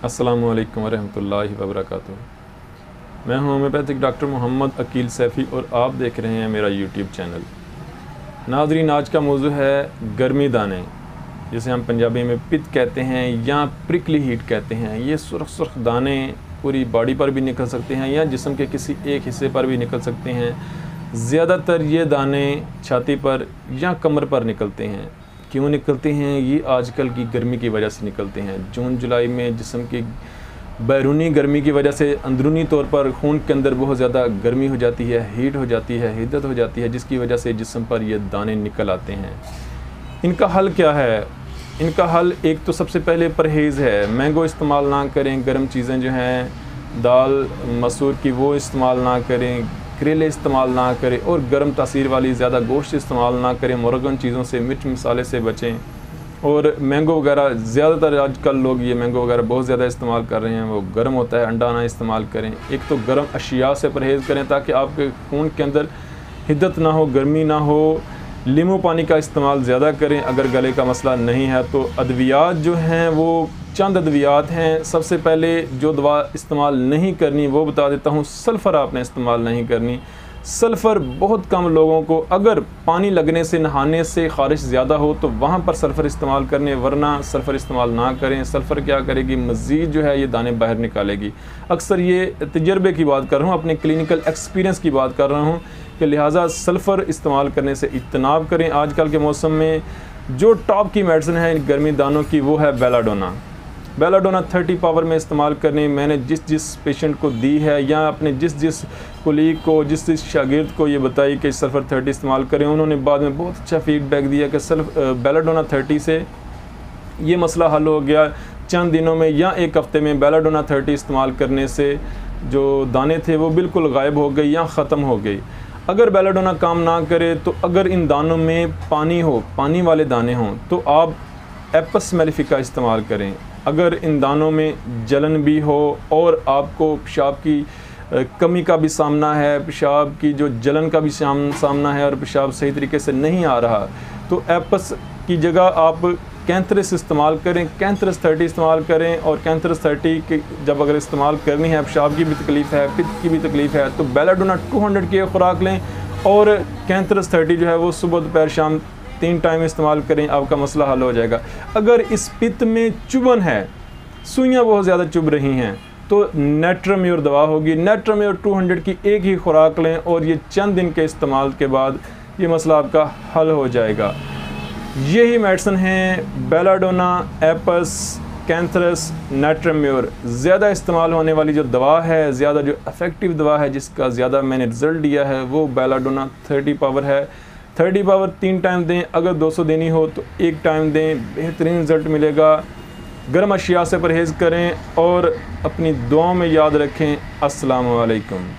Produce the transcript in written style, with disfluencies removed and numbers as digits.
अस्सलामुअलैकुम वरहमतुल्लाहि वबरकातुहू। मैं हूं होम्योपैथिक डॉक्टर मोहम्मद अकील सैफ़ी और आप देख रहे हैं मेरा यूट्यूब चैनल। नाज़रीन, आज का मौजू है गर्मी दाने, जिसे हम पंजाबी में पित्त कहते हैं या प्रिकली हीट कहते हैं। ये सुर्ख सुर्ख दाने पूरी बॉडी पर भी निकल सकते हैं या जिस्म के किसी एक हिस्से पर भी निकल सकते हैं। ज़्यादातर ये दाने छाती पर या कमर पर निकलते हैं। क्यों निकलते हैं? ये आजकल की गर्मी की वजह से निकलते हैं। जून जुलाई में जिस्म की बैरूनी गर्मी की वजह से अंदरूनी तौर पर खून के अंदर बहुत ज़्यादा गर्मी हो जाती है, हीट हो जाती है, हिद्दत हो जाती है, जिसकी वजह से जिस्म पर ये दाने निकल आते हैं। इनका हल क्या है? इनका हल एक तो सबसे पहले परहेज़ है। मैंगो इस्तेमाल ना करें, गर्म चीज़ें जो हैं दाल मसूर की वो इस्तेमाल ना करें, करेले इस्तेमाल ना करें और गर्म तासीर वाली ज़्यादा गोश्त इस्तेमाल ना करें। मुर्गन चीज़ों से, मिर्च मसाले से बचें। और मैंगो वगैरह ज़्यादातर आजकल लोग ये मैंगो वगैरह बहुत ज़्यादा इस्तेमाल कर रहे हैं, वो गर्म होता है, अंडा ना इस्तेमाल करें। एक तो गर्म अशिया से परहेज़ करें ताकि आपके खून के अंदर हिद्दत ना हो, गर्मी ना हो। नींबू पानी का इस्तेमाल ज़्यादा करें। अगर गले का मसला नहीं है तो अद्वियात जो हैं वो चंद अद्वियात हैं। सबसे पहले जो दवा इस्तेमाल नहीं करनी वो बता देता हूँ। सल्फ़र आपने इस्तेमाल नहीं करनी। सल्फ़र बहुत कम लोगों को, अगर पानी लगने से, नहाने से ख़ारिश ज़्यादा हो तो वहाँ पर सल्फ़र इस्तेमाल करने, वरना सल्फ़र इस्तेमाल ना करें। सल्फ़र क्या करेगी? मज़ीद जो है ये दाने बाहर निकालेगी। अक्सर ये तजर्बे की बात कर रहा हूँ, अपने क्लिनिकल एक्सपीरियंस की बात कर रहा हूँ कि लिहाजा सल्फ़र इस्तेमाल करने से इज्तनाब करें। आजकल के मौसम में जो टॉप की मेडिसिन है इन गर्मी दानों की वो है बेलाडोना। बेलाडोना 30 पावर में इस्तेमाल करनी। मैंने जिस जिस पेशेंट को दी है या अपने जिस कुलीग को, जिस शागिर्द को ये बताई कि सल्फ़र 30 इस्तेमाल करें, उन्होंने बाद में बहुत अच्छा फ़ीडबैक दिया कि बेलाडोना 30 से ये मसला हल हो गया। चंद दिनों में या एक हफ़्ते में बेलाडोना 30 इस्तेमाल करने से जो दाने थे वो बिल्कुल गायब हो गए या ख़त्म हो गई। अगर बेलाडोना काम ना करे तो अगर इन दानों में पानी हो, पानी वाले दाने हों, तो आप एपस मेलिफिका इस्तेमाल करें। अगर इन दानों में जलन भी हो और आपको पेशाब की कमी का भी सामना है, पेशाब की जो जलन का भी सामना है और पेशाब सही तरीके से नहीं आ रहा, तो एपस की जगह आप कैंथरस इस्तेमाल करें। कैंथरस 30 इस्तेमाल करें। और कैंथरस 30 की जब अगर इस्तेमाल करनी है, पेशाब की भी तकलीफ़ है, पित्त की भी तकलीफ़ है, तो बेलाडोना 200 की खुराक लें और कैंथरस 30 जो है वो सुबह दोपहर शाम 3 टाइम इस्तेमाल करें। आपका मसला हल हो जाएगा। अगर इस पित्त में चुभन है, सुइयाँ बहुत ज़्यादा चुभ रही हैं, तो नेट्राम्योर दवा होगी। नेट्राम्योर 200 की एक ही खुराक लें और ये चंद दिन के इस्तेमाल के बाद ये मसला आपका हल हो जाएगा। यही मेडिसिन हैं बेलाडोना, एपस, कैंथरस, नेट्राम्योर। ज़्यादा इस्तेमाल होने वाली जो दवा है, ज़्यादा जो इफ़ेक्टिव दवा है, जिसका ज़्यादा मैंने रिज़ल्ट दिया है, वो बेलाडोना 30 पावर है। 30 पावर 3 टाइम दें। अगर 200 देनी हो तो 1 टाइम दें, बेहतरीन रिज़ल्ट मिलेगा। गर्म अशिया से परहेज़ करें और अपनी दुआओं में याद रखें। अस्सलामु अलैकुम।